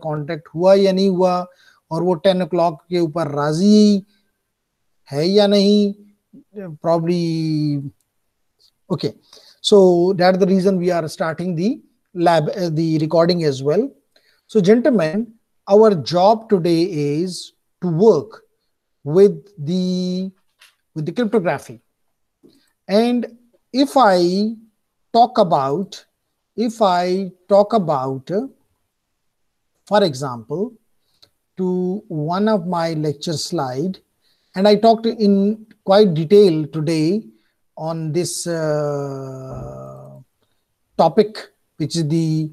Contact हुआ या नहीं हुआ, और वो 10 o'clock के ऊपर राजी है या नहीं, probably. Okay, so that's the reason we are starting the lab, the recording as well. So gentlemen, our job today is to work with the cryptography. And if I talk about, for example, to one of my lecture slide, and I talked in quite detail today on this topic, which is the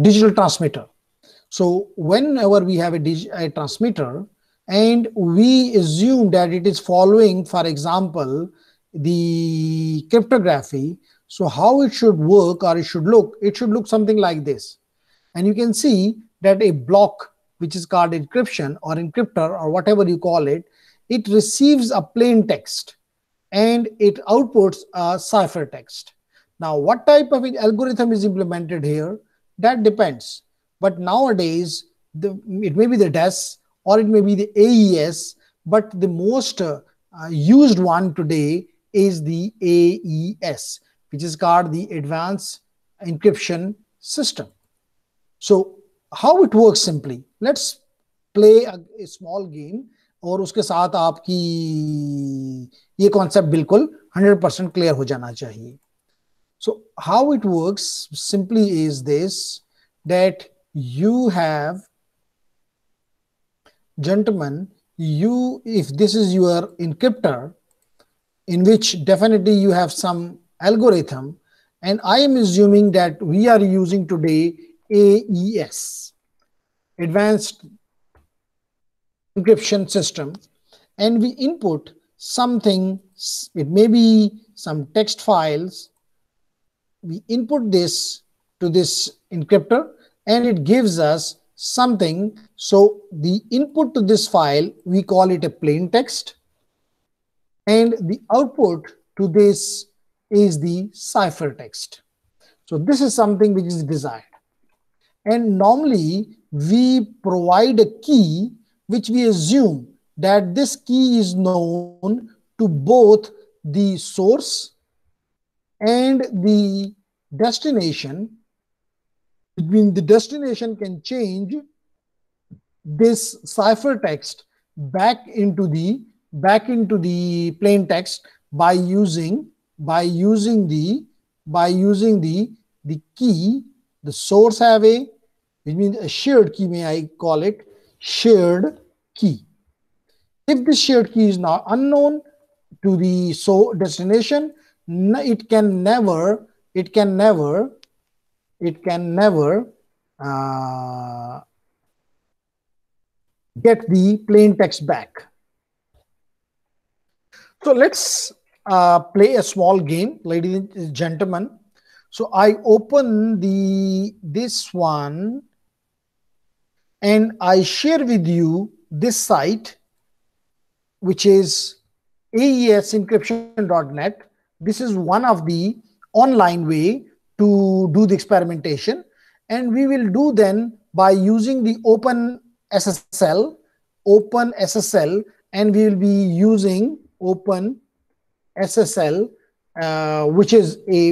digital transmitter. So whenever we have a transmitter and we assume that it is following, for example, the cryptography, so how it should work or it should look something like this. And you can see that a block, which is called encryption or encryptor or whatever you call it, it receives a plain text and it outputs a ciphertext. Now, what type of algorithm is implemented here? That depends. But nowadays, it may be the DES or it may be the AES, but the most used one today is the AES, which is called the Advanced Encryption System. So how it works simply, let's play a small game और उसके साथ आपकी ये concept बिल्कुल 100% clear हो जाना चाहिए. So how it works simply is this, that you have, gentlemen, if this is your encryptor, in which definitely you have some algorithm, and I am assuming that we are using today AES, Advanced Encryption System, and we input something, it may be some text files. We input this to this encryptor and it gives us something. So the input to this file, we call it a plain text, and the output to this is the ciphertext. So this is something which is desired. And normally we provide a key which we assume that this key is known to both the source and the destination. Between the destination can change this ciphertext back into the plain text by using the key. The source have a, which means a shared key, may I call it shared key. If the shared key is now unknown to the destination, it can never get the plain text back. So let's play a small game, ladies and gentlemen. So I open this one and I share with you this site, which is aesencryption.net. This is one of the online way to do the experimentation, and we will do then by using the OpenSSL, and we will be using OpenSSL, which has a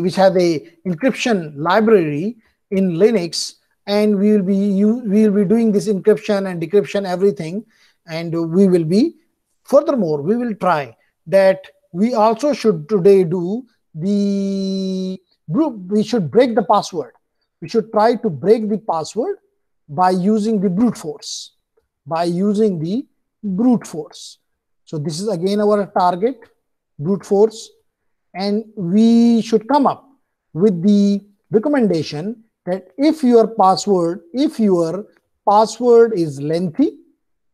encryption library in Linux, and we will be doing this encryption and decryption everything, and we will be, furthermore, we will try that we also should today do the group. We should break the password. We should try to break the password by using the brute force. So this is again our target, brute force, and we should come up with the recommendation that if your password is lengthy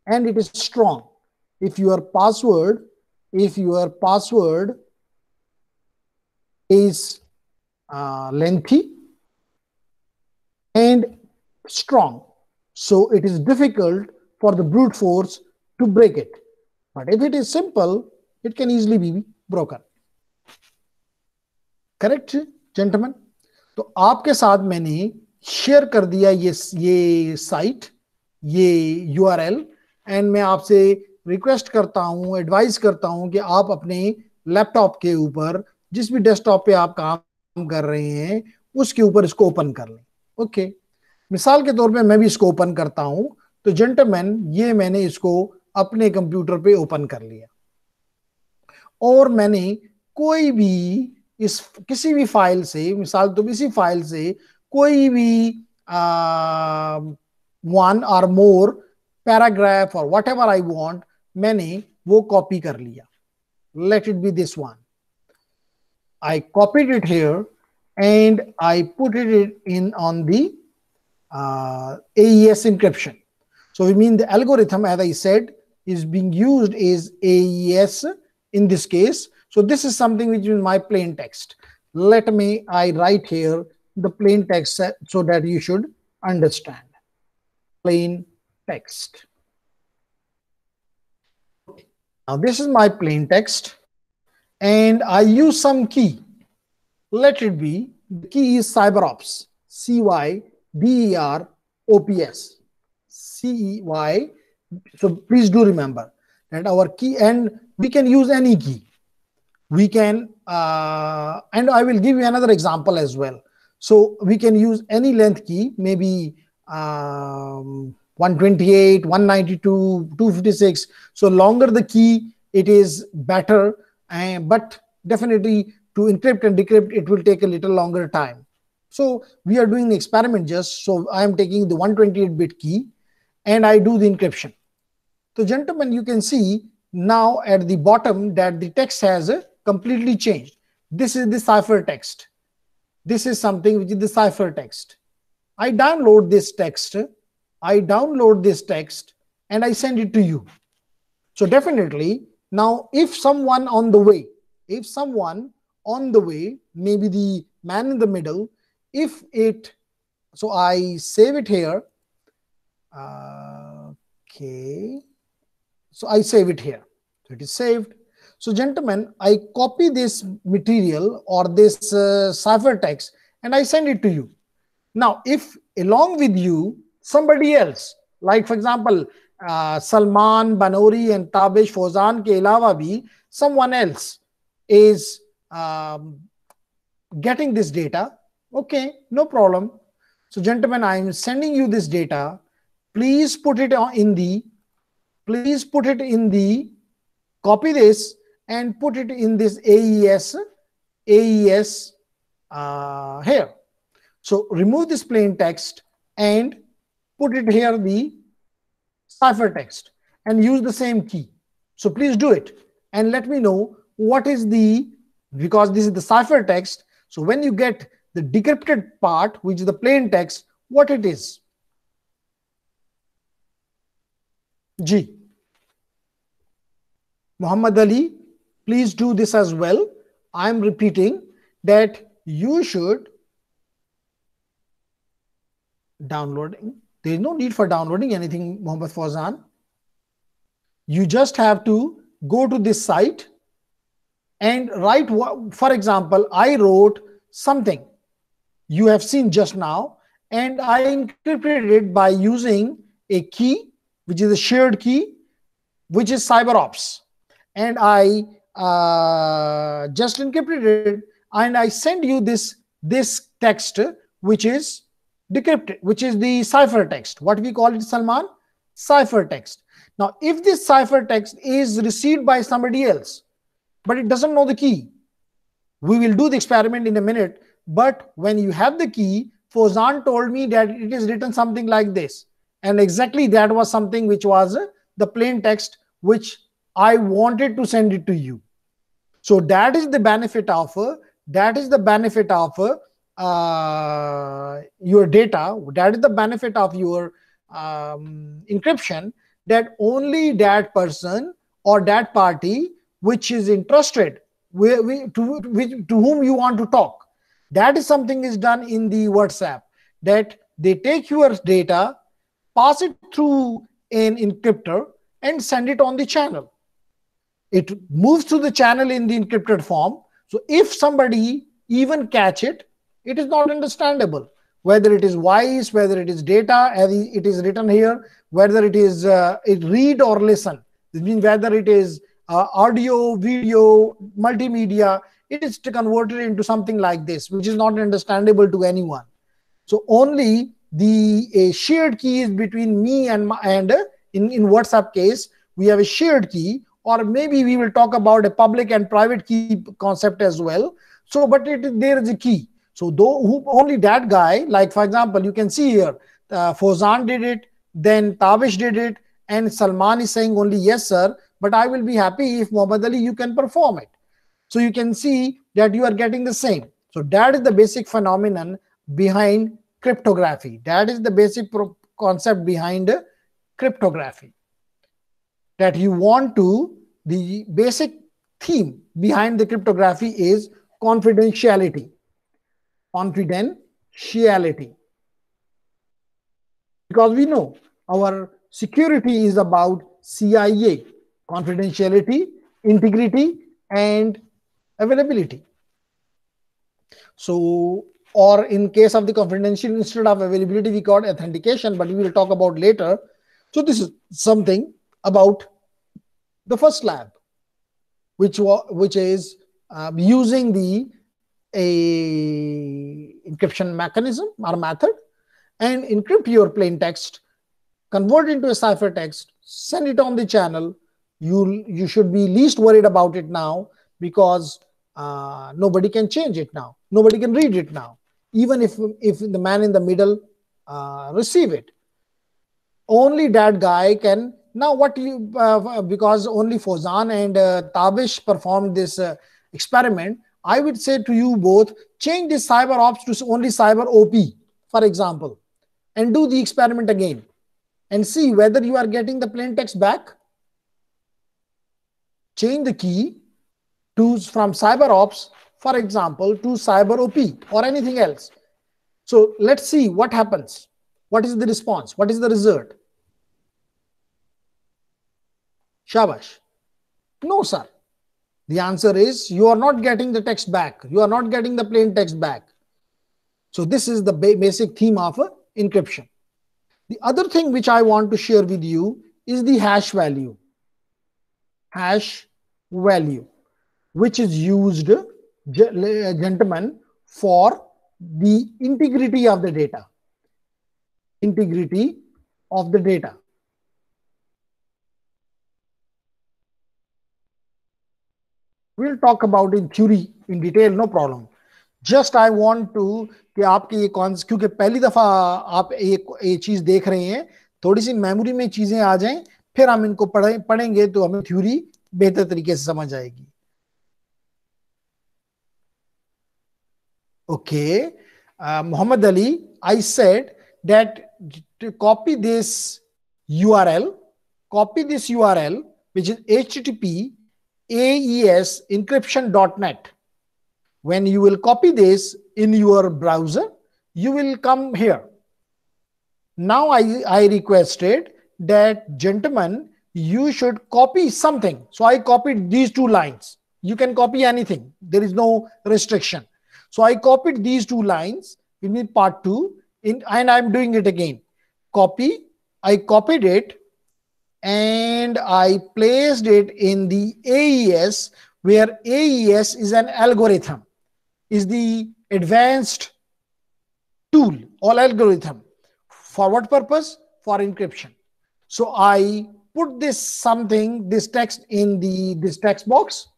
and it is strong, if your password is lengthy and strong, so it is difficult for the brute force to break it. But if it is simple, it can easily be broken. Correct? Gentleman, तो आपके साथ मैंने share कर दिया ये site, ये URL, and मैं आपसे रिक्वेस्ट करता हूं, एडवाइस करता हूं कि आप अपने लैपटॉप के ऊपर, जिस भी डेस्कटॉप पे आप काम कर रहे हैं, उसके ऊपर इसको ओपन कर लें। ओके, मिसाल के तौर पे मैं भी इसको ओपन करता हूं। तो जेंटलमैन, ये मैंने इसको अपने कंप्यूटर पे ओपन कर लिया, और मैंने कोई भी इस किसी भी फाइल से, मिसाल तो इसी फाइल से कोई भी वन और मोर पैराग्राफ और वट एवर आई वॉन्ट, मैंने वो कॉपी कर लिया। Let it be this one, I copied it here and I put it in on the AES encryption. So we mean the algorithm, as I said, is being used is AES in this case. So this is something which is my plain text. Let me, I write here the plain text so that you should understand. Plain text. Now this is my plain text, and I use some key. Let it be, the key is CyberOps, CYBEROPS, CEY. So please do remember that our key, and we can use any key. We can, and I will give you another example as well. So we can use any length key, maybe 128, 192, 256. So longer the key, it is better, but definitely to encrypt and decrypt, it will take a little longer time. So we are doing the experiment just, so I am taking the 128-bit key and I do the encryption. So gentlemen, you can see now at the bottom that the text has completely changed. This is the ciphertext. This is something which is the ciphertext. I download this text. And I send it to you. So definitely now if someone on the way, maybe the man in the middle, so I save it here. Okay. So I save it here. So it is saved. So gentlemen, I copy this material or this ciphertext and I send it to you. Now, if along with you, somebody else, like for example, Salman, Banori and Tabish Fozan ke alawa bhi, someone else is getting this data, okay, no problem. So gentlemen, I am sending you this data. Please put it in the, copy this and put it in this AES here. So remove this plain text and put it here, the ciphertext, and use the same key. So please do it and let me know what is because this is the ciphertext. So when you get the decrypted part, which is the plain text, what it is. G. Muhammad Ali, please do this as well. I am repeating that you should downloading. There is no need for downloading anything, Muhammad Fawzan. You just have to go to this site and write, for example, I wrote something you have seen just now, and I encrypted it by using a key, which is a shared key, which is CyberOps. And I just encrypted it, and I send you this text, which is decrypted, which is the ciphertext. What we call it, Salman? Ciphertext. Now, if this ciphertext is received by somebody else, but it doesn't know the key, we will do the experiment in a minute. But when you have the key, Fawzan told me that it is written something like this. And exactly that was something which was the plain text, which I wanted to send it to you. So that is the benefit of your data. That is the benefit of your encryption, that only that person or that party which is interested, to whom you want to talk, that is something is done in the WhatsApp, that they take your data, pass it through an encryptor and send it on the channel. It moves to the channel in the encrypted form. So if somebody even catch it, it is not understandable. Whether it is voice, whether it is data, as it is written here, whether it is it read or listen. This means whether it is audio, video, multimedia, it is converted into something like this, which is not understandable to anyone. So only the shared key is between me and in WhatsApp case, we have a shared key, or maybe we will talk about a public and private key concept as well. So, but there is a key. So only that guy, like for example, you can see here, Fozan did it, then Tavish did it, and Salman is saying only yes, sir. But I will be happy if Muhammad Ali, you can perform it. So you can see that you are getting the same. So that is the basic phenomenon behind cryptography. That is the basic concept behind cryptography. That you want to, the basic theme behind the cryptography is confidentiality. Confidentiality. Because we know our security is about CIA, confidentiality, integrity, and availability. So, or in case of the confidential, instead of availability, we got authentication, but we will talk about later. So this is something about the first lab, which is using the encryption mechanism or method, and encrypt your plain text, convert into a ciphertext, send it on the channel. You should be least worried about it now, because nobody can change it now. Nobody can read it now, even if the man in the middle receive it. Only that guy can. Now what you, because only Fozan and Tavish performed this experiment, I would say to you both, change this cyber ops to only cyber OP, for example, and do the experiment again and see whether you are getting the plain text back. Change the key from cyber ops, for example, to cyber OP or anything else. So let's see what happens. What is the response? What is the result? Shabash. No, sir. The answer is you are not getting the text back. You are not getting the plain text back. So this is the basic theme of encryption. The other thing which I want to share with you is the hash value. Hash value, which is used, gentlemen, for the integrity of the data. Integrity of the data. We'll talk about in theory in detail, no problem. Just I want to कि आपके ये क्योंकि पहली दफा आप ये चीज देख रहे हैं, थोड़ी सी मेमोरी में चीजें आ जाएं, फिर हम इनको पढ़ेंगे तो हमें थ्योरी बेहतर तरीके से समझ आएगी. Okay, Muhammad Ali, I said that to copy this URL, which is http AES encryption.net. When you will copy this in your browser, you will come here. Now I requested that, gentlemen, you should copy something. So I copied these two lines. You can copy anything. There is no restriction. So I copied these two lines. We need part 2, and I'm doing it again. Copy. I copied it and I placed it in the AES, where AES is an algorithm, is the advanced tool or algorithm. For what purpose? For encryption. So I put this text in this text box,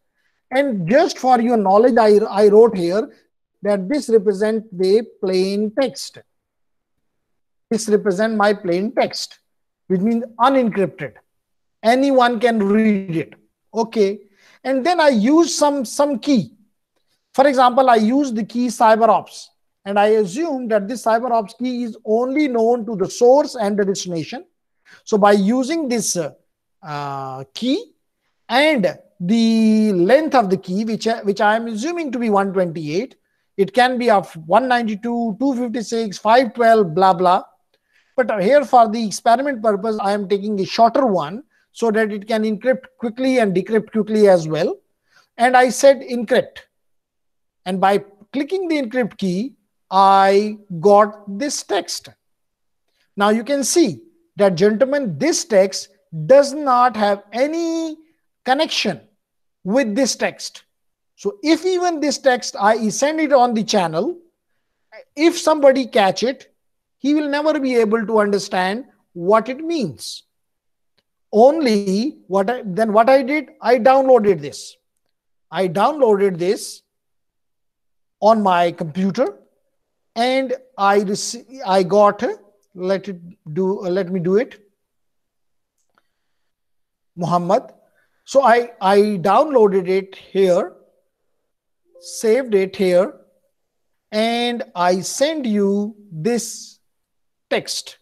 and just for your knowledge, I wrote here that this represents the plain text. This represents my plain text, which means unencrypted. Anyone can read it. Okay. And then I use some key. For example, I use the key CyberOps, and I assume that this CyberOps key is only known to the source and the destination. So by using this key and the length of the key, which I am assuming to be 128, it can be of 192, 256, 512, blah, blah. But here for the experiment purpose, I am taking a shorter one so that it can encrypt quickly and decrypt quickly as well. And I said encrypt. And by clicking the encrypt key, I got this text. Now you can see that, gentlemen, this text does not have any connection with this text. So if even this text I send it on the channel, if somebody catch it, he will never be able to understand what it means. Only what I did, I downloaded this. I downloaded this on my computer, and I got, let me do it, Muhammad. So I downloaded it here, saved it here, and I send you this text,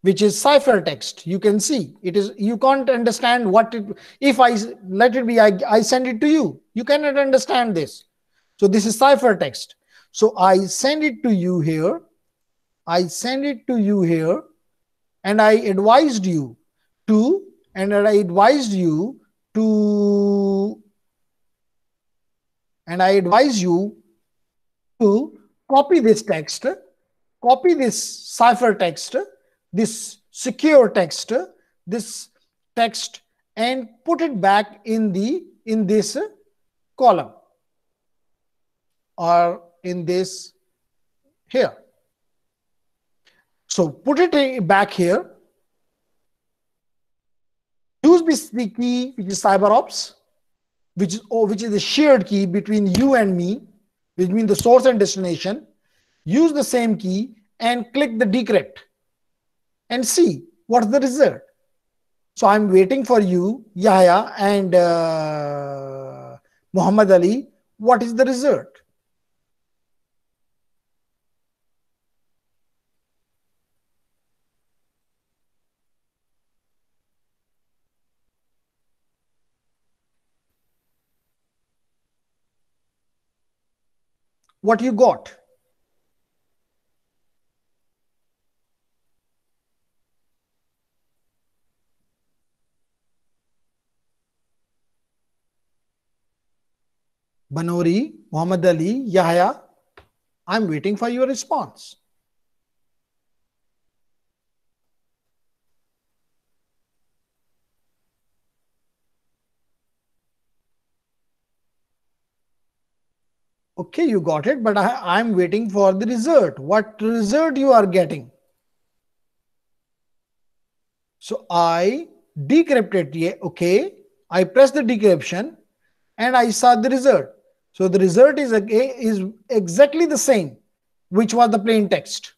which is ciphertext. You can see it is, you can't understand what it, if I let it be, I send it to you, you cannot understand this. So this is ciphertext. So I send it to you here. I send it to you here, and I advised you to, and I advised you to, and I advise you to copy this text, copy this ciphertext, this secure text, this text, and put it back in this column, or in this here. So put it back here. Use this the key, which is CyberOps, which is the shared key between you and me, which means the source and destination. Use the same key and click the decrypt and see what's the result. So I'm waiting for you, Yahya and Muhammad Ali. What is the result? What you got? Banori, Muhammad Ali, Yahya, I'm waiting for your response. Okay, you got it, but I'm waiting for the result. What result you are getting? So I decrypted, yeah, okay. I pressed the decryption and I saw the result. So the result is exactly the same, which was the plain text.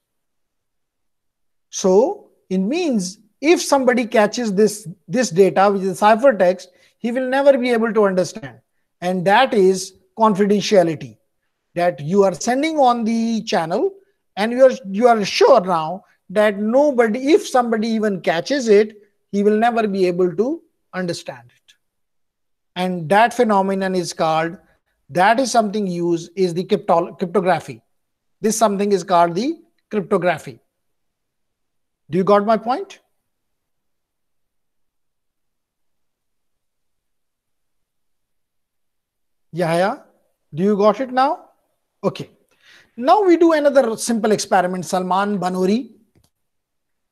So it means if somebody catches this data, which is ciphertext, he will never be able to understand. And that is confidentiality, that you are sending on the channel, and you are sure now that nobody, if somebody even catches it, he will never be able to understand it. And that phenomenon is called, that is something used, is the cryptography. This something is called the cryptography. Do you got my point? Yahya, do you got it now? Okay. Now we do another simple experiment, Salman Banori.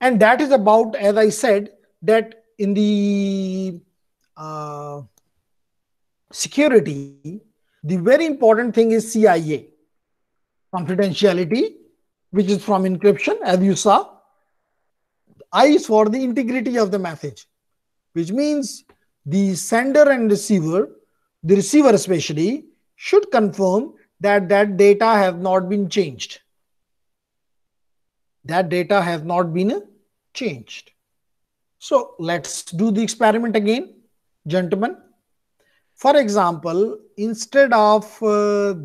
And that is about, as I said, that in the security, the very important thing is CIA, confidentiality, which is from encryption, as you saw. I is for the integrity of the message, which means the sender and receiver, the receiver especially, should confirm that that data has not been changed. That data has not been changed. So let's do the experiment again, gentlemen. For example, instead of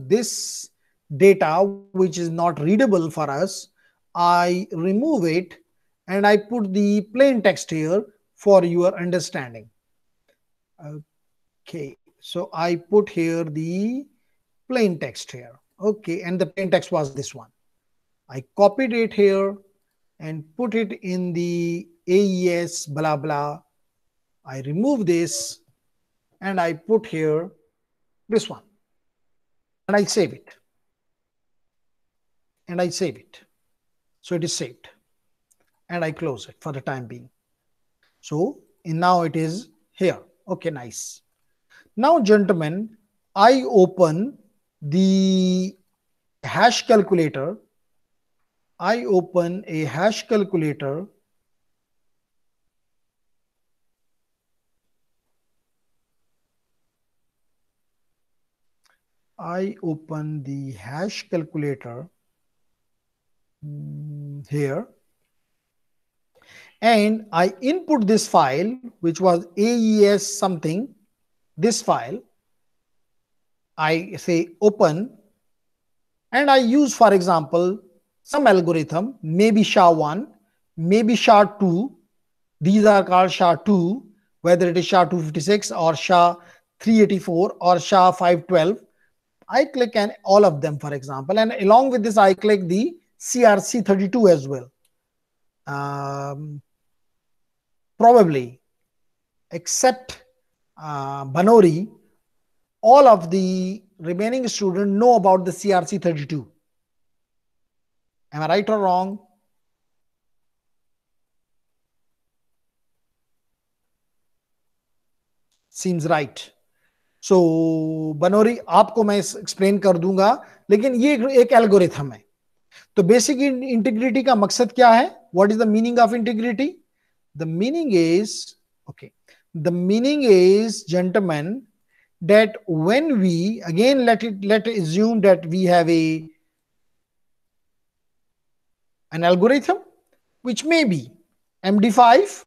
this data, which is not readable for us, I remove it and I put the plain text here for your understanding. Okay, so I put here the plain text here. Okay, and the plain text was this one. I copied it here and put it in the AES blah blah. I remove this and I put here this one and I save it. and I save it. So it is saved and I close it for the time being. So now it is here. Okay, nice. Now, gentlemen, I open the hash calculator. I open a hash calculator. I open the hash calculator here, and I input this file, which was AES something, this file. I say open, and I use, for example, some algorithm, maybe SHA-1, maybe SHA-2. These are called SHA-2, whether it is SHA-256 or SHA-384 or SHA-512. I click on all of them, for example, and along with this, I click the CRC32 as well. Probably, except Banori, all of the remaining students know about the CRC32. Am I right or wrong? Seems right. So बनोरी आपको मैं explain कर दूंगा, लेकिन ये एक algorithm है. तो basic integrity का मकसद क्या है? What is the meaning of integrity? The meaning is, okay, the meaning is, gentlemen, that when we, again, let assume that we have an algorithm which may be MD5,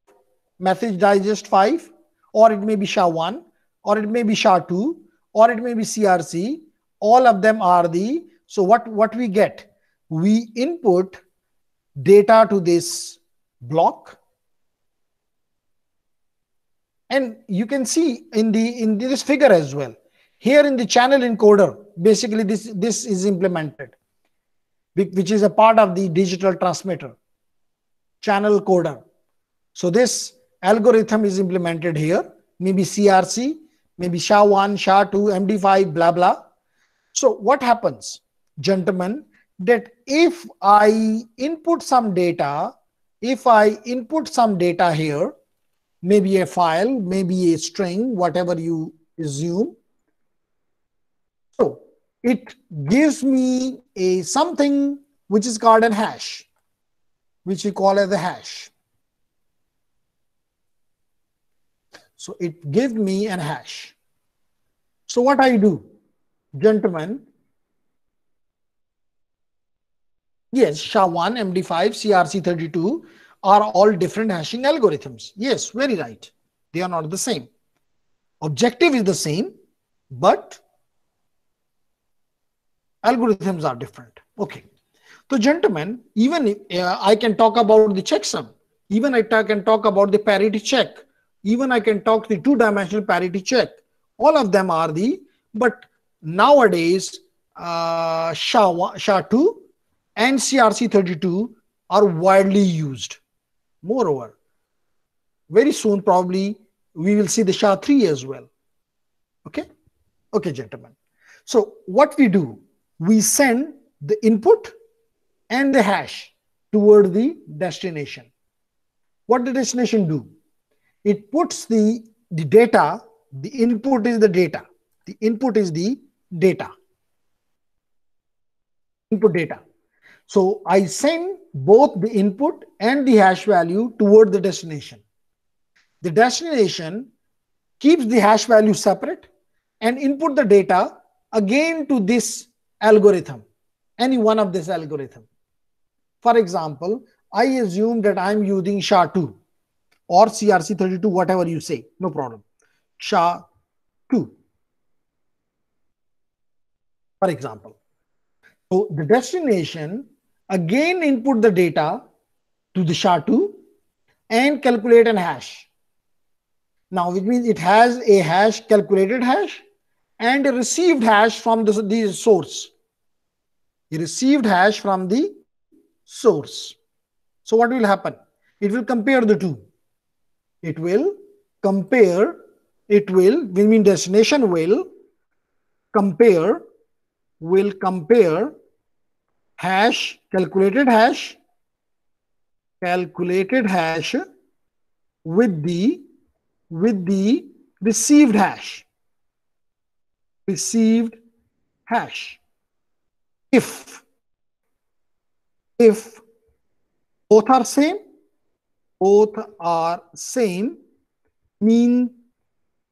message digest 5, or it may be SHA-1, or it may be SHA-2, or it may be CRC. All of them are the, so what we get? We input data to this block, and you can see in this figure as well. Here in the channel encoder, basically this is implemented, which is a part of the digital transmitter, channel coder. So this algorithm is implemented here, maybe CRC, maybe SHA-1, SHA-2, MD5, blah, blah. So what happens, gentlemen, that if I input some data, here, maybe a file, maybe a string, whatever you assume, so it gives me a something which is called a hash, which we call as a hash. So it gives me an hash. So what I do, gentlemen, yes, SHA-1, MD5, CRC32 are all different hashing algorithms. Yes, very right. They are not the same. Objective is the same, but algorithms are different. Okay. So, gentlemen, even I can talk about the checksum. Even I can talk about the parity check. Even I can talk the two-dimensional parity check. All of them are but nowadays SHA-2 and CRC32 are widely used. Moreover, very soon probably we will see the SHA-3 as well. Okay, okay, gentlemen. So what we do, we send the input and the hash toward the destination. What the destination do? It puts the data. The input is the data. The input is the data. Input data. So I send both the input and the hash value toward the destination. The destination keeps the hash value separate and input the data again to this algorithm, any one of this algorithm. For example, I assume that I'm using SHA-2 or CRC32, whatever you say, no problem. SHA-2, for example. So the destination again input the data to the SHA-2 and calculate an hash. Now, which means it has a hash, calculated hash, and a received hash from the source. A received hash from the source. So what will happen? It will compare the two. It will compare, destination will compare hash, calculated hash with the received hash. Received hash. If both are same, mean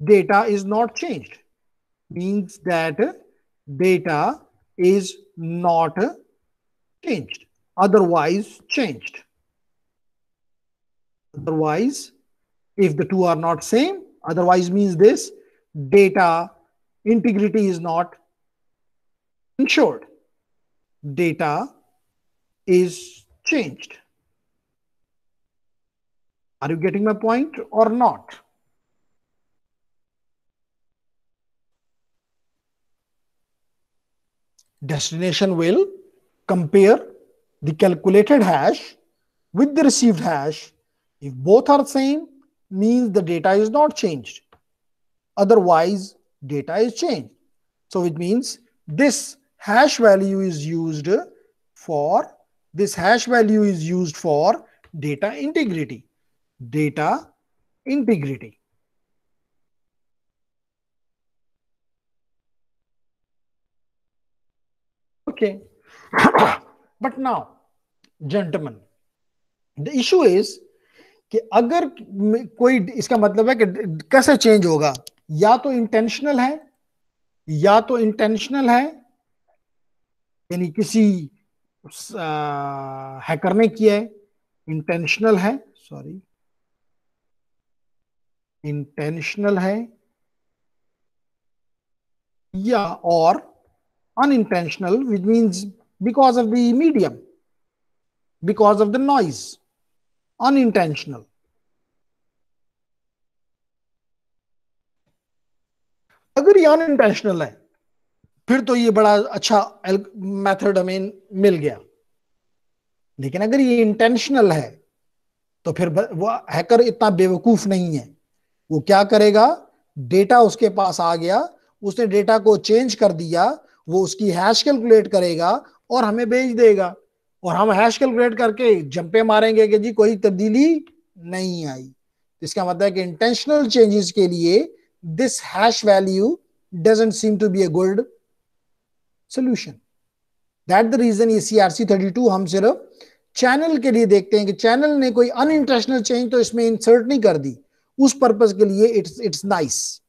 data is not changed. Means that data is not changed. Otherwise changed. Otherwise, if the two are not same, otherwise means this, data integrity is not ensured. Data is changed. Are you getting my point or not? Destination will compare the calculated hash with the received hash. If both are same, means the data is not changed. Otherwise, data is changed. So it means this hash value is used for data integrity. Data integrity. Okay. But now, gentlemen, the issue is कि अगर कोई, इसका मतलब है कि कैसे change होगा, या तो इंटेंशनल है, यानी किसी हैकर ने किया है, इंटेंशनल है, या और unintentional, which means because of the medium, because of the noise. Unintentional. अगर ये unintentional है, फिर तो ये बड़ा अच्छा मेथड हमें मिल गया. लेकिन अगर ये इंटेंशनल है, तो फिर वो हैकर इतना बेवकूफ नहीं है. वो क्या करेगा, डेटा उसके पास आ गया, उसने डेटा को चेंज कर दिया, वो उसकी हैश कैलकुलेट करेगा और हमें भेज देगा, और हम हैश कैलकुलेट करके जंपे मारेंगे कि जी कोई तब्दीली नहीं आई. इसका मतलब है कि इंटेंशनल चेंजेस के लिए this hash value doesn't seem to be a good solution. That the reason ये CRC32 हम सिर्फ चैनल के लिए देखते हैं कि चैनल ने कोई अनइंटेंशनल चेंज तो इसमें इंसर्ट नहीं कर दी, उस पर्पस के लिए इट्स नाइस.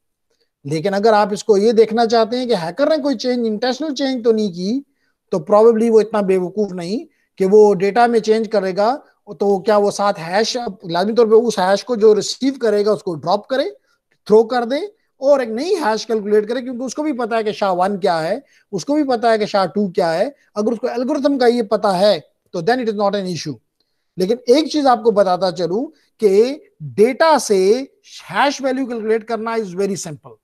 लेकिन अगर आप इसको ये देखना चाहते हैं कि हैकर ने कोई चेंज, इंटेंशनल चेंज तो नहीं की, तो प्रोबेबली वो इतना बेवकूफ नहीं कि वो डेटा में चेंज करेगा, तो क्या वो साथ हैश लाजमी तौर पे उस हैश को जो रिसीव करेगा उसको ड्रॉप करे, थ्रो कर दे और एक नई हैश कैलकुलेट करे, क्योंकि उसको भी पता है कि SHA-1 क्या है, उसको भी पता है कि SHA-2 क्या है. अगर उसको एल्गोरिथम का ये पता है तो then it is not an issue. लेकिन एक चीज आपको बताता चलूं कि डेटा से हैश वैल्यू कैलकुलेट करना इज वेरी सिंपल,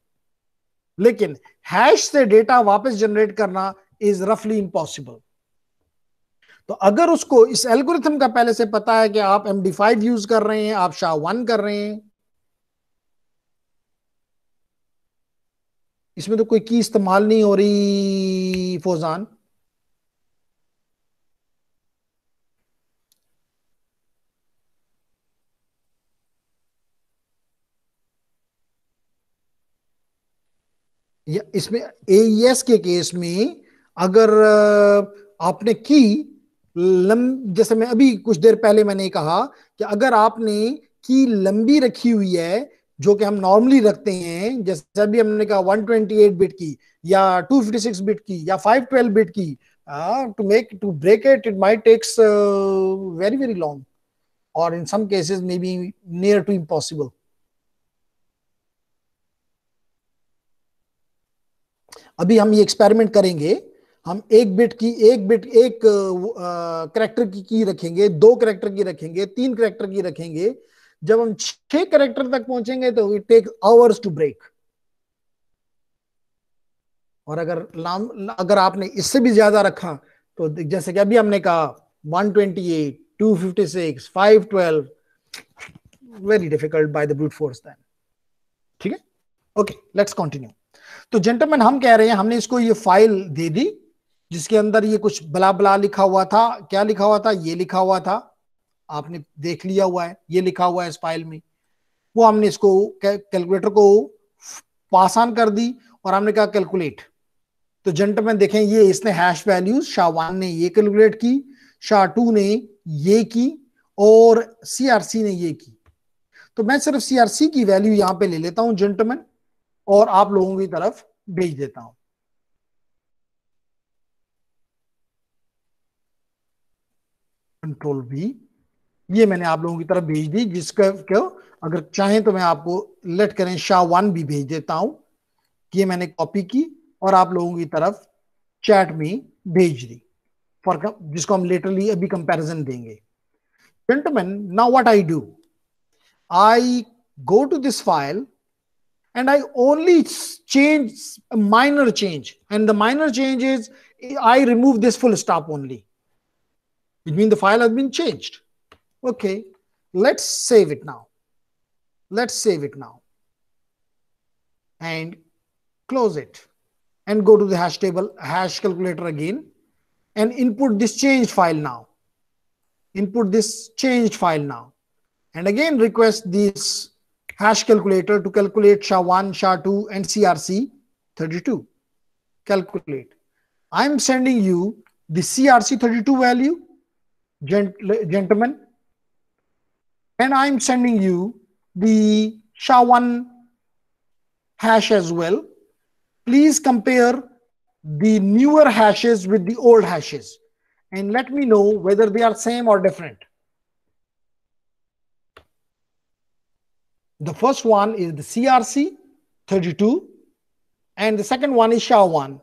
लेकिन हैश से डेटा वापस जनरेट करना इज रफली इम्पॉसिबल. तो अगर उसको इस एल्गोरिथम का पहले से पता है कि आप MD5 यूज कर रहे हैं, आप SHA-1 कर रहे हैं, इसमें तो कोई की इस्तेमाल नहीं हो रही फौजान. या इसमें AES के केस में अगर आपने की जैसे मैं अभी कुछ देर पहले मैंने कहा कि अगर आपने की लंबी रखी हुई है, जो कि हम नॉर्मली रखते हैं, जैसे अभी हमने कहा 128 बिट की या 256 बिट की या 512 बिट की, to break it might takes very very long, और in some cases may be near to impossible. अभी हम ये एक्सपेरिमेंट करेंगे, हम एक कैरेक्टर की रखेंगे, 2 कैरेक्टर की रखेंगे, 3 कैरेक्टर की रखेंगे. जब हम 6 कैरेक्टर तक पहुंचेंगे तो it take hours to break. और अगर आपने इससे भी ज्यादा रखा, तो जैसे कि अभी हमने कहा 128, 256, 512, very difficult by the brute force then. ठीक है, ओके, लेट्स कंटिन्यू. तो जेंटलमैन हम कह रहे हैं, हमने इसको ये फाइल दे दी, जिसके अंदर ये कुछ बला बला लिखा हुआ था। क्या लिखा हुआ था? ये लिखा हुआ था, आपने देख लिया हुआ है, ये लिखा हुआ है इस फाइल में। वो हमने इसको कैलकुलेटर को पास ऑन कर दी और हमने कहा कैलकुलेट। तो जेंटलमैन देखें, ये इसने हैश वैल्यूज शाह 1 ने ये कैलकुलेट की, शाह 2 ने ये की और सीआरसी ने ये की। तो मैं सिर्फ सीआरसी की वैल्यू यहां पे ले लेता हूं जेंटलमैन और आप लोगों की तरफ भेज देता हूं। कंट्रोल V, ये मैंने आप लोगों की तरफ भेज दी। जिसका क्यों, अगर चाहें तो मैं आपको लेट करें शाह 1 भी भेज देता हूं। ये मैंने कॉपी की और आप लोगों की तरफ चैट में भेज दी, फॉर जिसको हम लेटरली अभी कंपैरिजन देंगे। Gentleman, now what I do, I go to this file and I only change a minor change, and the minor change is I remove this full stop only, which means the file has been changed. Okay, let's save it now. Let's save it now and close it and go to the hash table, hash calculator again, and input this changed file now. Input this changed file now, and again request this hash calculator to calculate SHA-1, SHA-2, and CRC32. Calculate. I'm sending you the CRC32 value, gentlemen, and I'm sending you the SHA-1 hash as well. Please compare the newer hashes with the old hashes and let me know whether they are same or different. The first one is the CRC32 and the second one is SHA-1.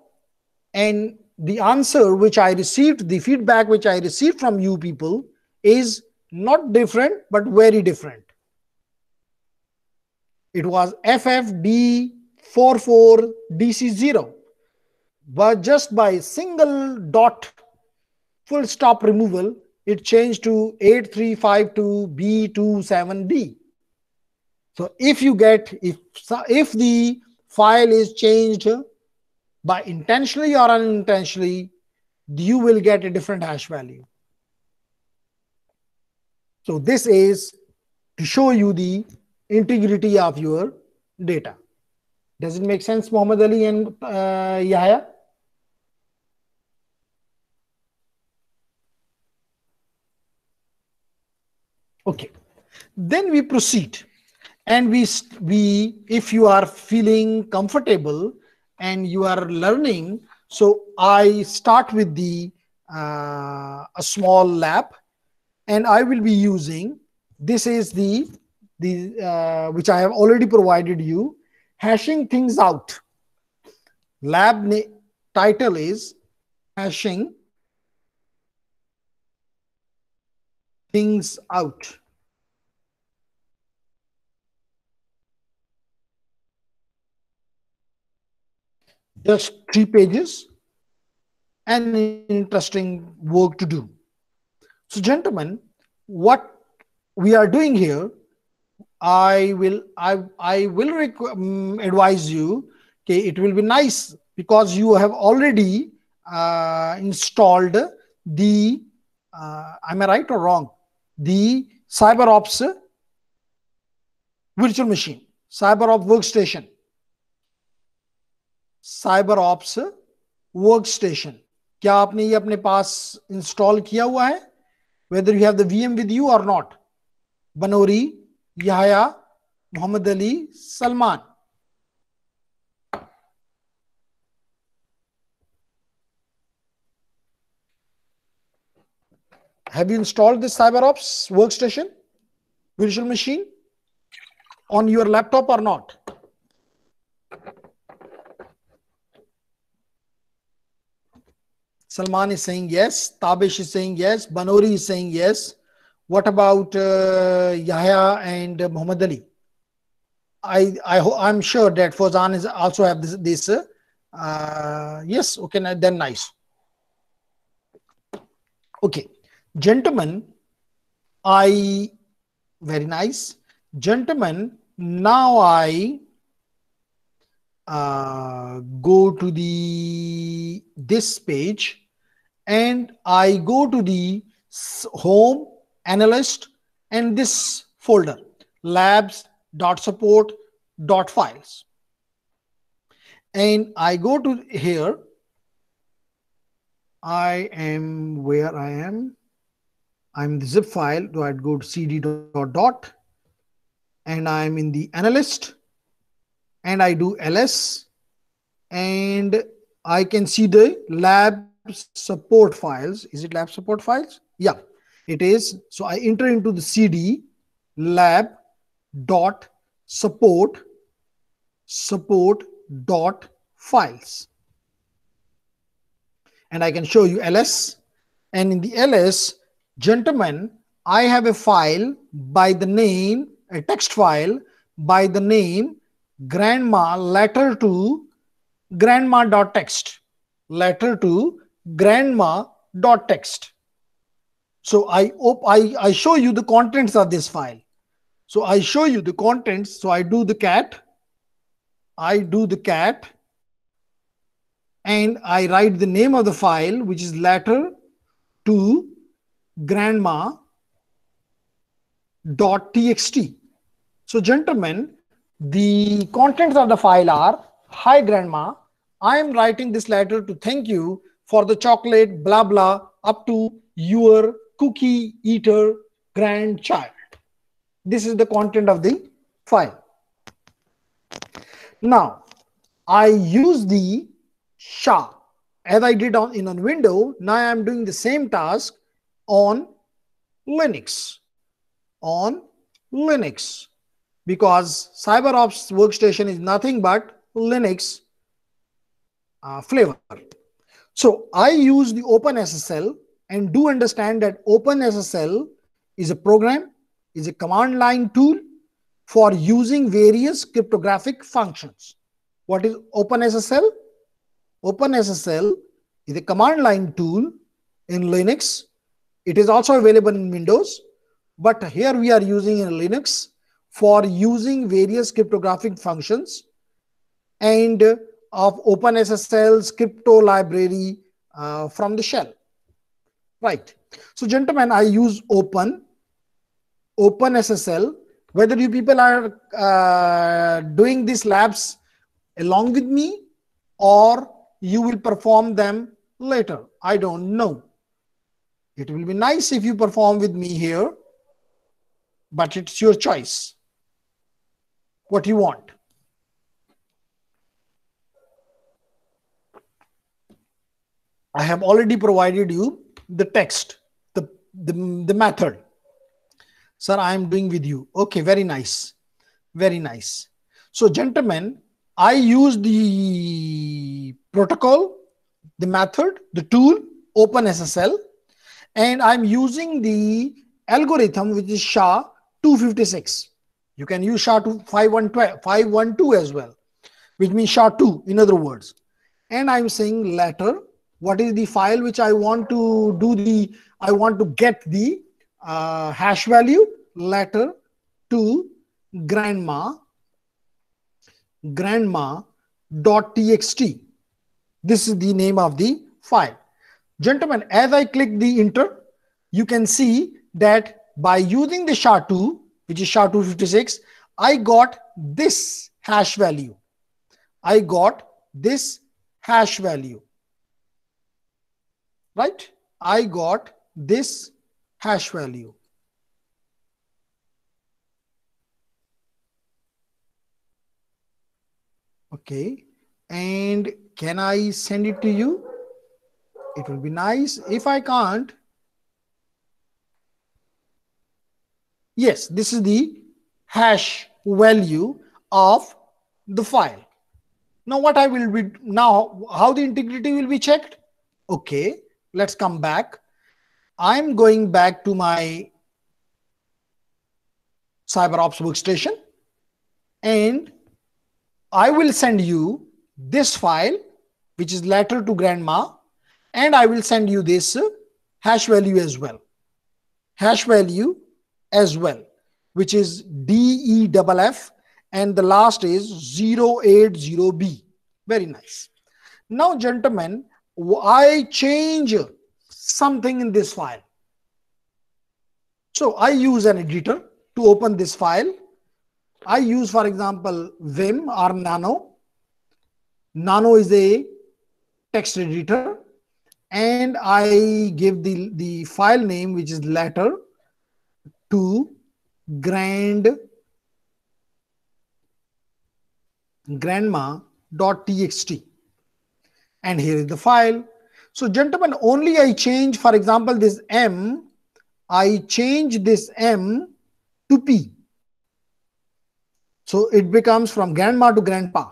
And the answer which I received, the feedback which I received from you people is not different, but very different. It was FFD44DC0, but just by single dot full stop removal, it changed to 8352B27D. So if you get, if the file is changed by intentionally or unintentionally, you will get a different hash value. So this is to show you the integrity of your data. Does it make sense, Muhammad Ali and Yahya? Okay, then we proceed. And we if you are feeling comfortable and you are learning, so I start with the a small lab, and I will be using, this is the which I have already provided you, hashing things out. Lab title is hashing things out. Just 3 pages and interesting work to do. So gentlemen, what we are doing here, I will advise you, okay, it will be nice because you have already installed the am I right or wrong, the CyberOps virtual machine, CyberOps workstation, CyberOps workstation. क्या आपने ये अपने पास install किया हुआ है? Whether you have the VM with you or not. Banori, Yahya, Muhammad Ali, Salman. Have you installed this CyberOps workstation virtual machine on your laptop or not? Salman is saying yes. Tabish is saying yes. Banori is saying yes. What about Yahya and Muhammad Ali? I'm sure that Fawzan is also have this yes. Okay, then nice. Okay, gentlemen, very nice. Gentlemen, now I go to this page, and I go to the home, analyst, and this folder, labs.support.files. And I go to here. I am where I am. I'm the zip file. So I'd go to cd.dot, and I'm in the analyst, and I do ls, and I can see the lab support files. Is it lab support files? Yeah, it is. So I enter into the cd lab dot support dot files, and I can show you ls. And in the ls, gentlemen, I have a file by the name, a text file by the name grandma letter to grandma.txt, letter to grandma.txt. So I show you the contents of this file. So I show you the contents. So I do the cat, and I write the name of the file, which is letter to grandma.txt. So gentlemen, the contents of the file are: hi grandma, I am writing this letter to thank you for the chocolate blah blah up to your cookie eater grandchild. This is the content of the file. Now I use the SHA as I did in a window. Now I am doing the same task on Linux. Because CyberOps workstation is nothing but Linux flavor. So I use the OpenSSL, and do understand that OpenSSL is a program, is a command line tool for using various cryptographic functions. What is OpenSSL? OpenSSL is a command line tool in Linux. It is also available in Windows, but here we are using in Linux for using various cryptographic functions and of OpenSSL's crypto library from the shell. Right. So gentlemen, I use OpenSSL. Whether you people are doing these labs along with me, or you will perform them later, I don't know. It will be nice if you perform with me here, but it's your choice. What you want. I have already provided you the text, the method. Sir, I am doing with you. Okay, very nice. Very nice. So gentlemen, I use the protocol, the method, the tool, OpenSSL, and I'm using the algorithm, which is SHA-256. You can use SHA-512 as well, which means SHA-2 in other words. And I'm saying letter. What is the file which I want to do I want to get the hash value? Letter to grandma.txt. This is the name of the file. Gentlemen, as I click the enter, you can see that by using the SHA-2, which is SHA-256, I got this hash value. Right? I got this hash value. Okay. And can I send it to you? It will be nice. If I can't, yes, this is the hash value of the file. Now what I will be, now how the integrity will be checked? Okay, let's come back. I'm going back to my CyberOps workstation, and I will send you this file, which is letter to grandma, and I will send you this hash value as well. Which is DEFF, and the last is 080B. Very nice. Now, gentlemen, I change something in this file. So I use an editor to open this file. I use, for example, Vim or Nano. Nano is a text editor, and I give the file name, which is letter to grandma.txt, and here is the file. So gentlemen, only I change, for example, this M, I change this M to P. So it becomes from grandma to grandpa,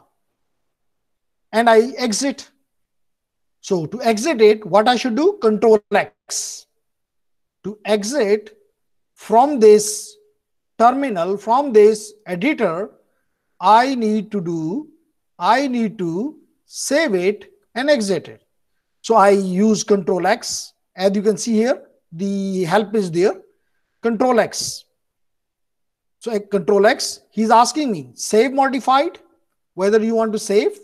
and I exit. So to exit it, what I should do? Control X. To exit from this terminal, from this editor, I need to save it and exit it. So I use Control X. As you can see here, the help is there. Control X. So Control X, he's asking me, save modified, whether you want to save.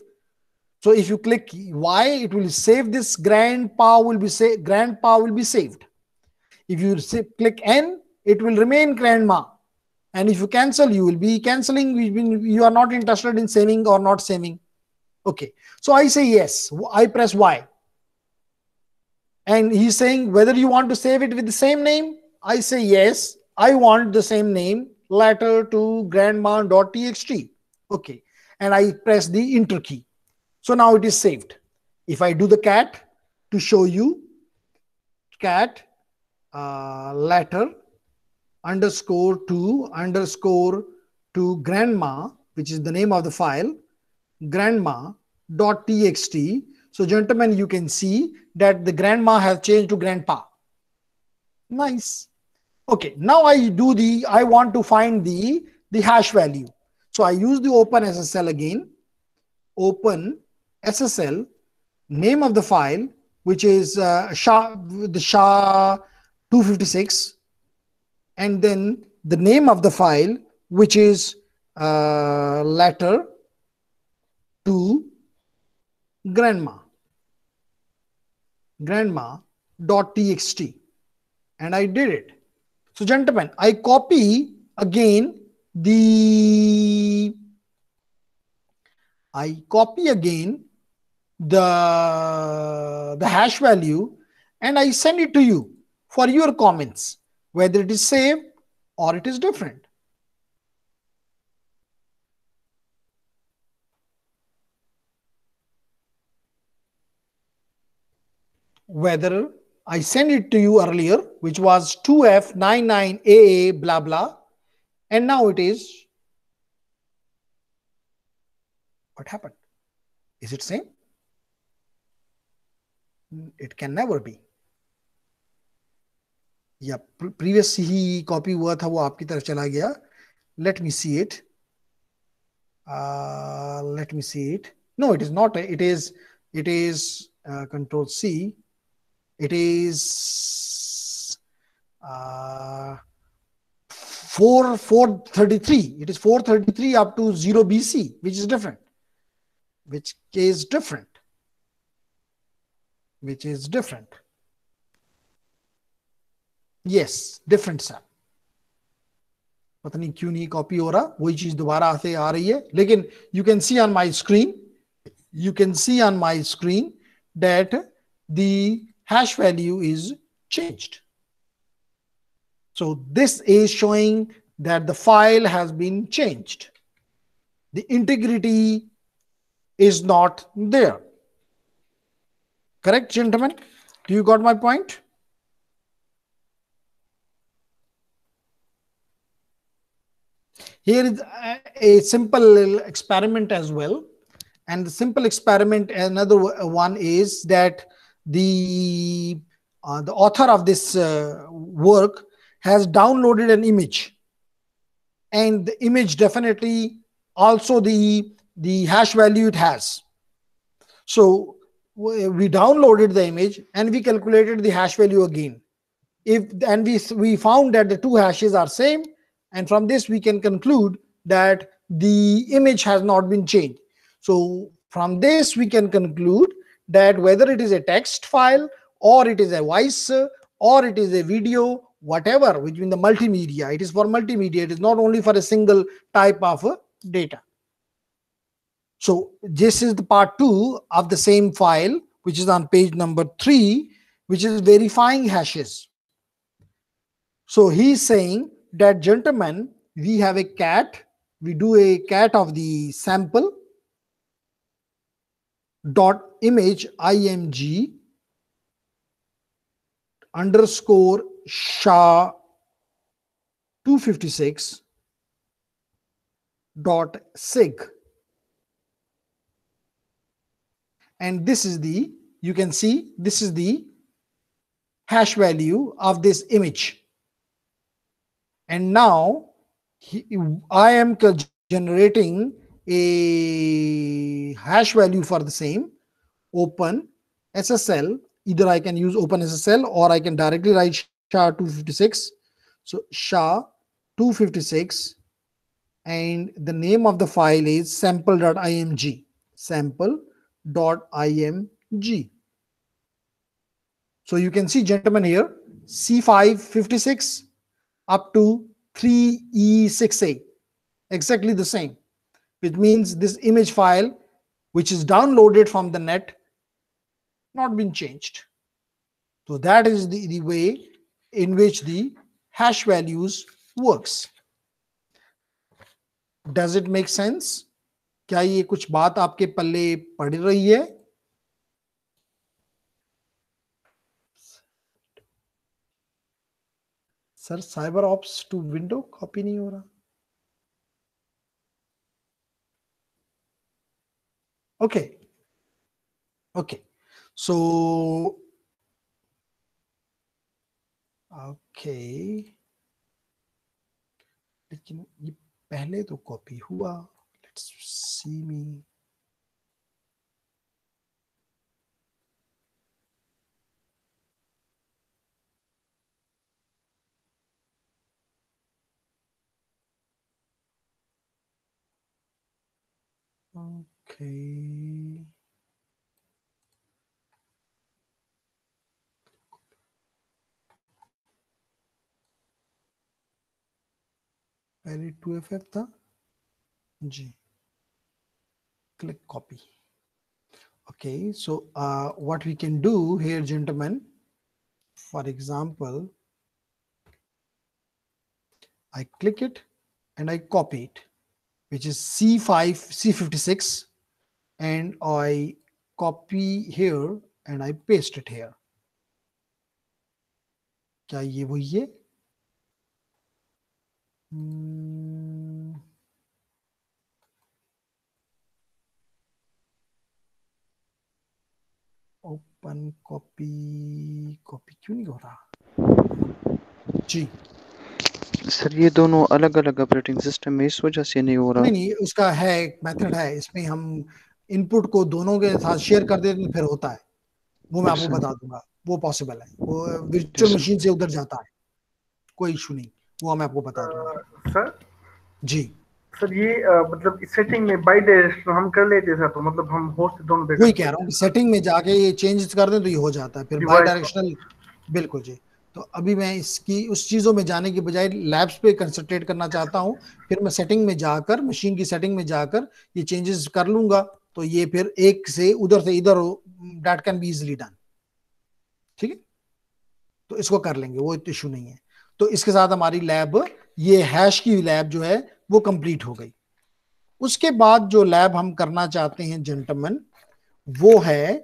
So if you click Y, it will save this, grandpa will be saved. If you click N, it will remain grandma. And if you cancel, you will be canceling. You are not interested in saving or not saving. Okay. So I say yes. I press Y. And he's saying whether you want to save it with the same name. I say yes. I want the same name, letter to grandma.txt. Okay. And I press the enter key. So now it is saved. If I do the cat to show you, cat letter underscore to grandma, which is the name of the file, grandma.txt. So gentlemen, you can see that the grandma has changed to grandpa. Nice. Okay, now I want to find the hash value. So I use the open SSL again. Open SSL, name of the file, which is SHA-256, and then the name of the file, which is letter to grandma.txt, and I did it. So gentlemen, I copy again the hash value, and I send it to you for your comments, whether it is saved or it is different. Whether I send it to you earlier, which was 2F99AA blah blah, and now it is, what happened? Is it same? It can never be. Yeah, previous he copy हुआ था वो आपकी तरफ चला गया. Let me see it. No, it is not. It is Control C. It is 433. It is 433 up to 0 BC, which is different. Which is different. Yes, different sir. पता नहीं क्यों नहीं कॉपी हो रहा, वही चीज दोबारा आते आ रही है, लेकिन you can see on my screen that the hash value is changed. So this is showing that the file has been changed. The integrity is not there. Correct, gentlemen? Do you got my point? Here is a simple little experiment as well. And the simple experiment, another one is that the author of this work has downloaded an image. And the image definitely also the hash value it has. So we downloaded the image and we calculated the hash value again. We found that the two hashes are same, and from this we can conclude that the image has not been changed. So from this we can conclude that whether it is a text file or it is a voice or it is a video, whatever, which means the multimedia, it is for multimedia, it is not only for a single type of data. So this is the part 2 of the same file, which is on page number 3, which is verifying hashes. So he's saying that, gentlemen, we have a cat, we do a cat of the sample dot image img underscore SHA 256 dot sig, and this is the, you can see this is the hash value of this image. And now I am generating a hash value for the same open SSL. Either I can use open SSL or I can directly write SHA-256. So SHA-256, and the name of the file is sample.img, sample.img. So you can see, gentlemen, here C556 up to 3E68, exactly the same, which means this image file which is downloaded from the net not been changed. So that is the way in which the hash values works. Does it make sense? क्या ये कुछ बात आपके पल्ले पड़ रही है? Sir cyber ops to window copy नहीं हो रहा. Okay. Okay. So, okay. लेकिन ये पहले तो कॉपी हुआ. Let's see me. Okay. पहले 2FF था जी. Click copy. Okay, so what we can do here, gentlemen, for example, I click it and I copy it, which is C56, and I copy here and I paste it here. क्या ये वही है? Open copy क्यों नहीं हो रहा जी? Sir ये दोनों अलग अलग ऑपरेटिंग सिस्टम में इस वजह से नहीं हो रहा. नहीं, उसका है एक मेथड है, इसमें हम इनपुट को दोनों के साथ शेयर कर देते हैं, फिर होता है वो, मैं आपको बता दूंगा, वो पॉसिबल है, वो वर्चुअल मशीन से उधर जाता है, कोई इशू नहीं, वो मैं आपको बता दूंगा. सर जी सर ये मतलब इस सेटिंग में बाय डायरेक्शन हम कर लेते हैं सर, तो मतलब हम होस्ट दोनों पे वही कह रहा हूँ, सेटिंग में जाके ये चेंजेस कर दें तो ये हो जाता है फिर बाय डायरेक्शनल. बिल्कुल जी. तो अभी मैं इसकी उस चीजों में जाने की बजाय लैब्स पे कंसंट्रेट करना चाहता हूँ. फिर मैं सेटिंग में जाकर, मशीन की सेटिंग में जाकर ये चेंजेस कर लूंगा, तो ये फिर एक से इधर that can be easily done. ठीक है, तो इसको कर लेंगे, वो इशू नहीं है. तो इसके साथ हमारी लैब, ये हैश की लैब जो है वो कंप्लीट हो गई. उसके बाद जो लैब हम करना चाहते हैं जेंटलमैन, वो है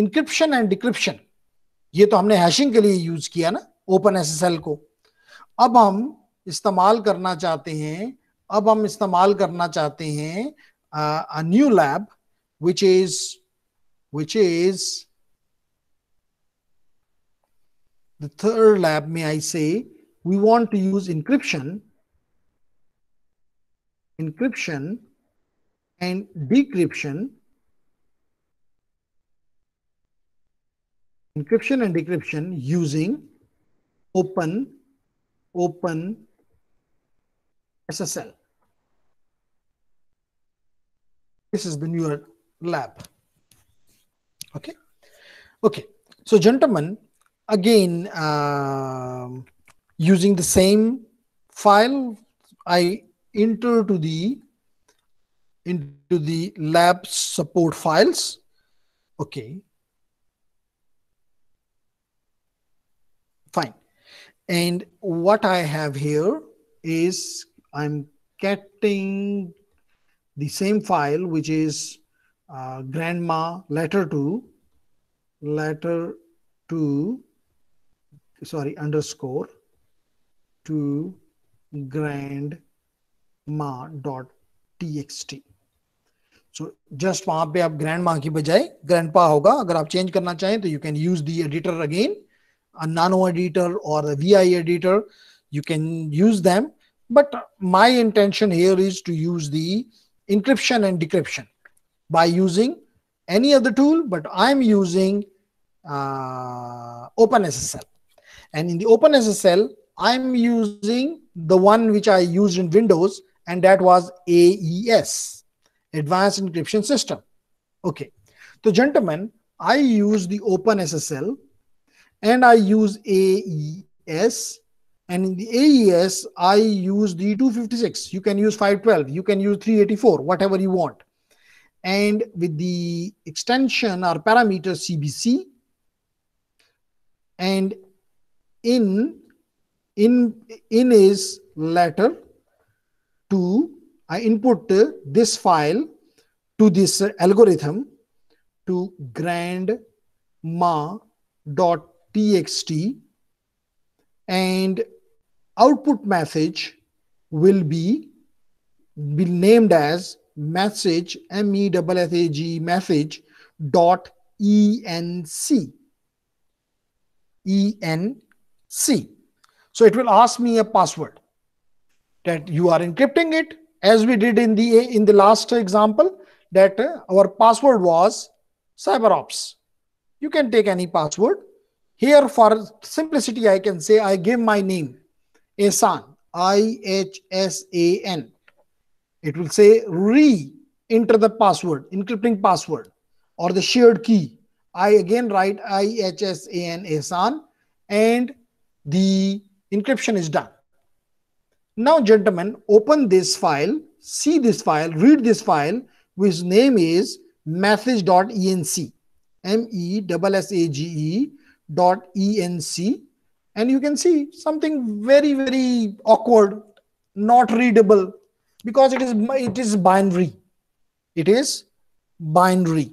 इंक्रिप्शन एंड डिक्रिप्शन. ये तो हमने हैशिंग के लिए यूज किया ना ओपन एसएसएल को. अब हम इस्तेमाल करना चाहते हैं a new lab which is the third lab. May I say, we want to use encryption and decryption, using open SSL. This is the newer lab. Okay. Okay. So, gentlemen, again, using the same file, I enter into the lab support files. Okay. Fine. And what I have here is I'm getting the same file, which is grandma letter to underscore to grandma.txt. So just वहां पे आप grandma की बजाय grandpa होगा. अगर आप change करना चाहें तो you can use the editor again, a nano editor or a VI editor. You can use them, but my intention here is to use the encryption and decryption by using any other tool, but I'm using OpenSSL. And in the OpenSSL, I'm using the one which I used in Windows, and that was AES, Advanced Encryption System. Okay. So, gentlemen, I use the OpenSSL and I use AES. And in the AES, I use the 256. You can use 512. You can use 384, whatever you want. And with the extension or parameter CBC, and in is letter to, I input this file to this algorithm to grandma.txt, and output message will be named as message, MESSAG message dot ENC. So it will ask me a password that you are encrypting it, as we did in the last example, that our password was CyberOps. You can take any password. Here for simplicity, I can say I give my name, Ihsan, IHSAN. It will say re-enter the password, encrypting password, or the shared key. I again write IHSAN Ihsan, and the encryption is done. Now, gentlemen, open this file, see this file, read this file, whose name is message.enc, MESSAGE.enc, and you can see something very, very awkward, not readable, because it is binary. It is binary.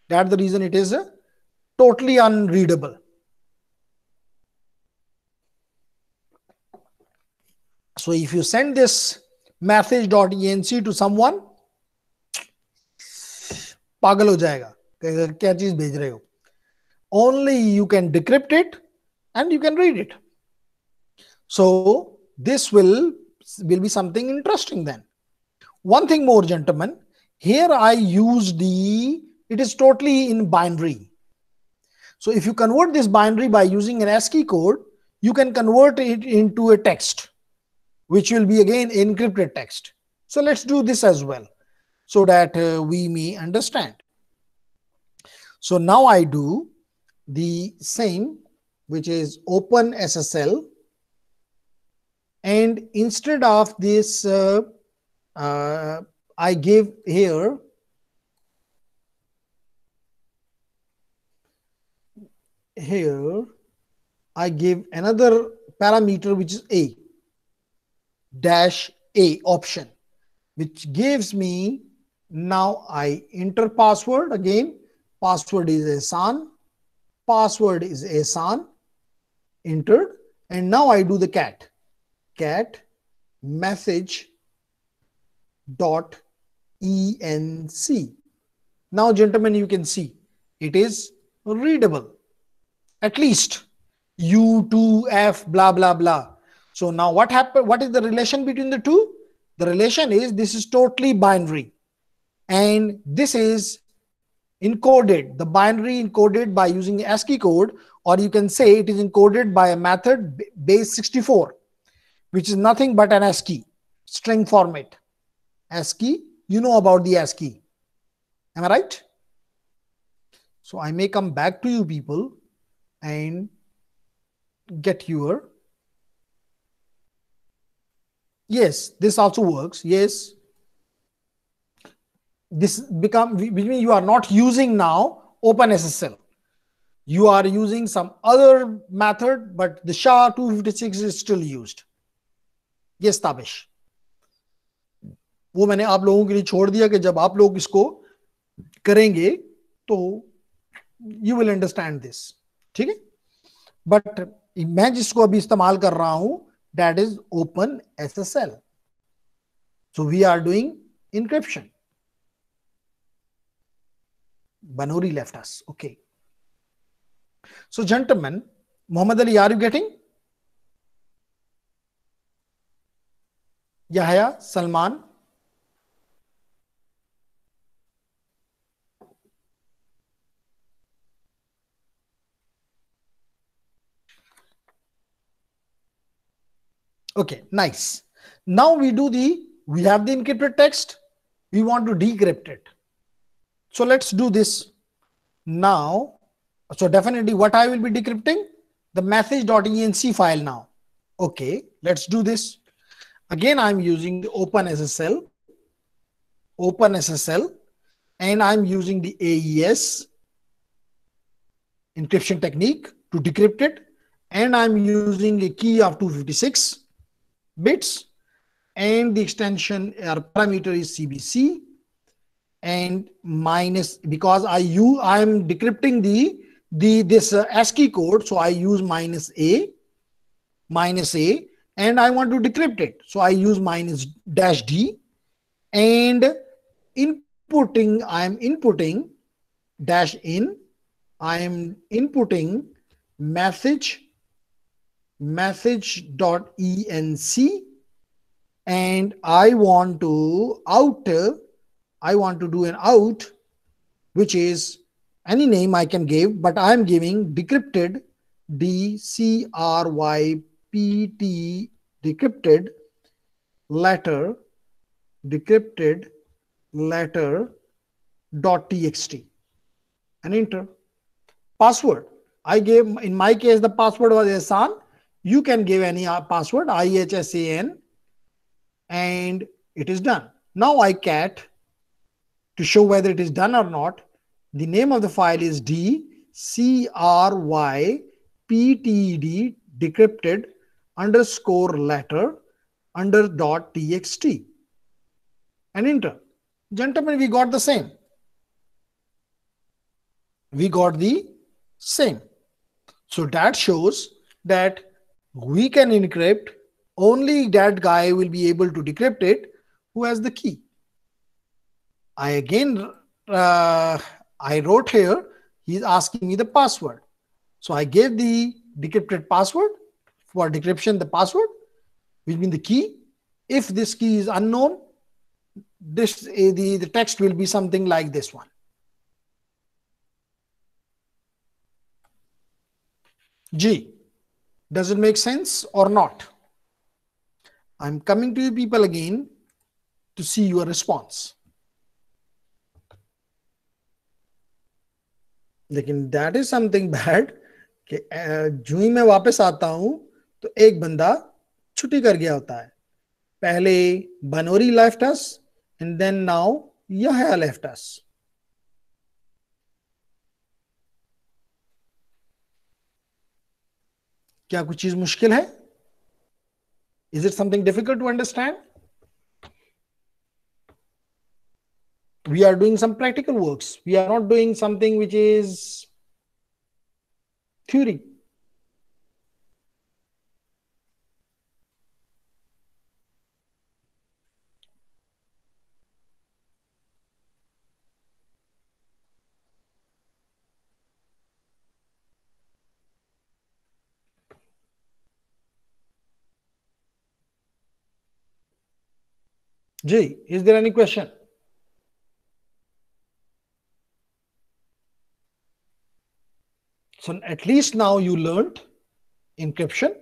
That's the reason it is totally unreadable. So if you send this message.enc to someone, पागल हो जाएगा, क्या चीज भेज रहे हो. Only you can decrypt it and you can read it. So this will be something interesting then. One thing more, gentlemen, here I use it is totally in binary. So if you convert this binary by using an ASCII code, you can convert it into a text, which will be again encrypted text. So let's do this as well, so that we may understand. So now I do the same, which is OpenSSL, and instead of this I give here I give another parameter, which is A option, which gives me, now I enter password again. Password is Ihsan. Password is Ihsan. Entered. And now I do the cat message dot enc. Now, gentlemen, you can see it is readable. At least U2F blah blah blah. So now what happened? What is the relation between the two? The relation is this is totally binary, and this is encoded, the binary encoded by using ASCII code, or you can say it is encoded by a method base 64, which is nothing but an ASCII string format. ASCII, you know about the ASCII. Am I right? So I may come back to you people and get your, yes, this also works. Yes. This become, which means you are not using now OpenSSL. You are using some other method, but the SHA-256 is still used. Yes, Tabish. वो मैंने आप लोगों के लिए छोड़ दिया कि जब आप लोग इसको करेंगे तो यू विल अंडरस्टैंड दिस. ठीक है, बट मैं जिसको अभी इस्तेमाल कर रहा हूं that is OpenSSL. So we are doing encryption. Banuri left us. Okay. So, gentlemen, Muhammad Ali, are you getting? Yahya, Salman. Okay, nice. Now we have the encrypted text. We want to decrypt it. So let's do this now. So definitely what I will be decrypting? The message.enc file now. Okay, let's do this. Again, I'm using the OpenSSL, and I'm using the AES encryption technique to decrypt it. And I'm using a key of 256 bits, and the extension or parameter is CBC, and minus, because I'm decrypting this ASCII code, so I use minus a, and I want to decrypt it, so I use minus dash D, and I'm inputting dash in, I am inputting message.enc, and I want to do an out, which is any name I can give, but I'm giving decrypted DCRYPT decrypted letter .txt and enter. Password I gave, in my case the password was Ehsan. You can give any password, IHSAN, and it is done. Now I cat to show whether it is done or not. The name of the file is DCRYPTD decrypted _letter .txt and enter. Gentlemen, we got the same. So that shows that we can encrypt. Only that guy will be able to decrypt it who has the key. I wrote here, he's asking me the password. So I gave the decrypted password for decryption, the password, which means the key. If this key is unknown, the text will be something like this one. G, does it make sense or not? I'm coming to you people again to see your response. लेकिन that is something bad कि जो ही मैं वापस आता हूं तो एक बंदा छुट्टी कर गया होता है. पहले बनोरी left us and then now Yahya left us. क्या कुछ चीज मुश्किल है? Is it something difficult to understand? We are doing some practical works. We are not doing something which is theory. Jay, is there any question? So at least now you learned encryption.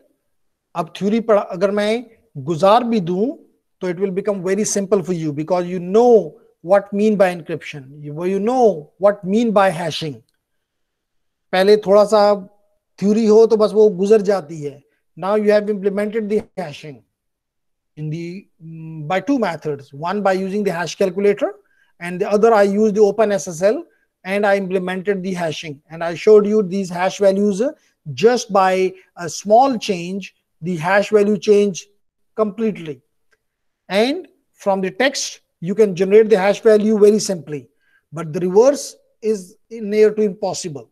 अब theory पढ़ा, अगर मैं गुजार भी दूं तो it will become very simple for you because you know what mean by encryption, you know what mean by hashing. पहले थोड़ा सा थ्योरी हो तो बस वो गुजर जाती है. Now you have implemented the hashing in the by two methods. One by using the hash calculator, and the other I used the OpenSSL and I implemented the hashing. And I showed you these hash values just by a small change. The hash value change completely. And from the text, you can generate the hash value very simply. But the reverse is near to impossible.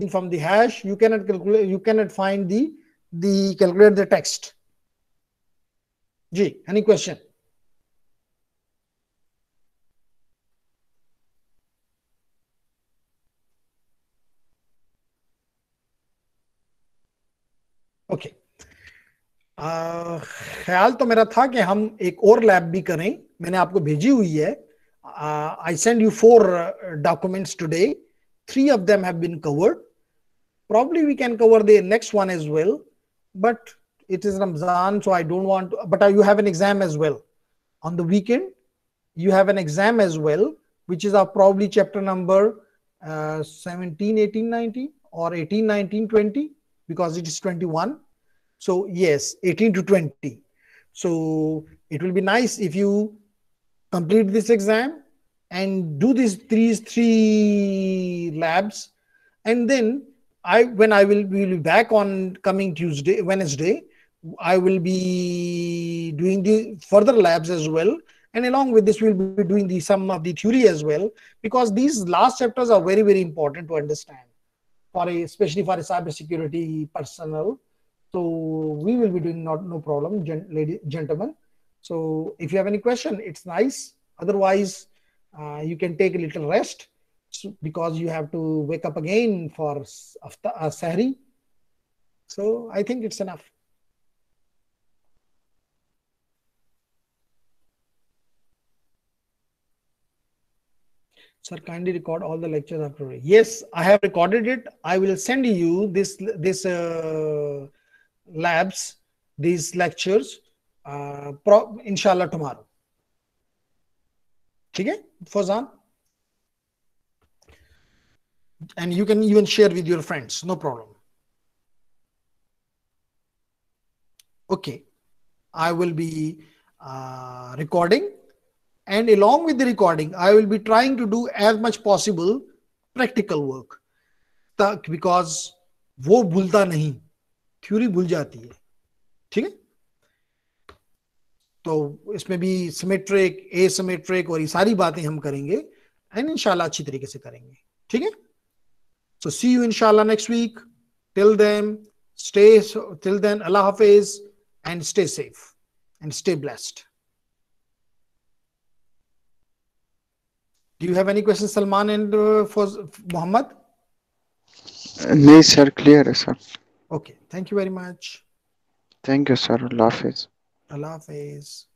From the hash, you cannot calculate, you cannot find the calculate the text. Ji, any question? Okay. ख्याल तो मेरा था कि हम एक और lab भी करें. मैंने आपको भेजी हुई है. I send you 4 documents today. 3 of them have been covered. Probably we can cover the next one as well, but it is Ramzan, so I don't want to, but you have an exam as well. On the weekend, you have an exam as well, which is probably chapter number 17, 18, 19 or 18, 19, 20, because it is 21. So yes, 18 to 20. So it will be nice if you complete this exam and do these three labs, and then when I will be back on coming Wednesday, I will be doing the further labs as well, and along with this we'll be doing some of the theory as well, because these last chapters are very, very important to understand especially for a cybersecurity personnel. So we will be doing no problem, ladies, gentlemen. So if you have any question, it's nice. Otherwise, you can take a little rest because you have to wake up again for Sahri. So I think it's enough. Sir, kindly record all the lectures after. Yes, I have recorded it. I will send you this labs, these lectures, inshallah tomorrow. Okay, Fawzan? And you can even share with your friends, no problem. Okay, I will be recording, and along with the recording, I will be trying to do as much possible practical work, because वो भूलता नहीं, theory भूल जाती है. ठीक है, तो इसमें भी सिमेट्रिक, एसिमेट्रिक और ये सारी बातें हम करेंगे, एंड इंशाल्लाह अच्छी तरीके से करेंगे. ठीक है, so see you inshallah next week. Till then, Allah Hafiz, and stay safe and stay blessed. Do you have any questions, Salman and for Muhammad? No, sir. Clear, sir. Okay. Thank you very much. Thank you, sir. Allah Hafiz. Allah Hafiz.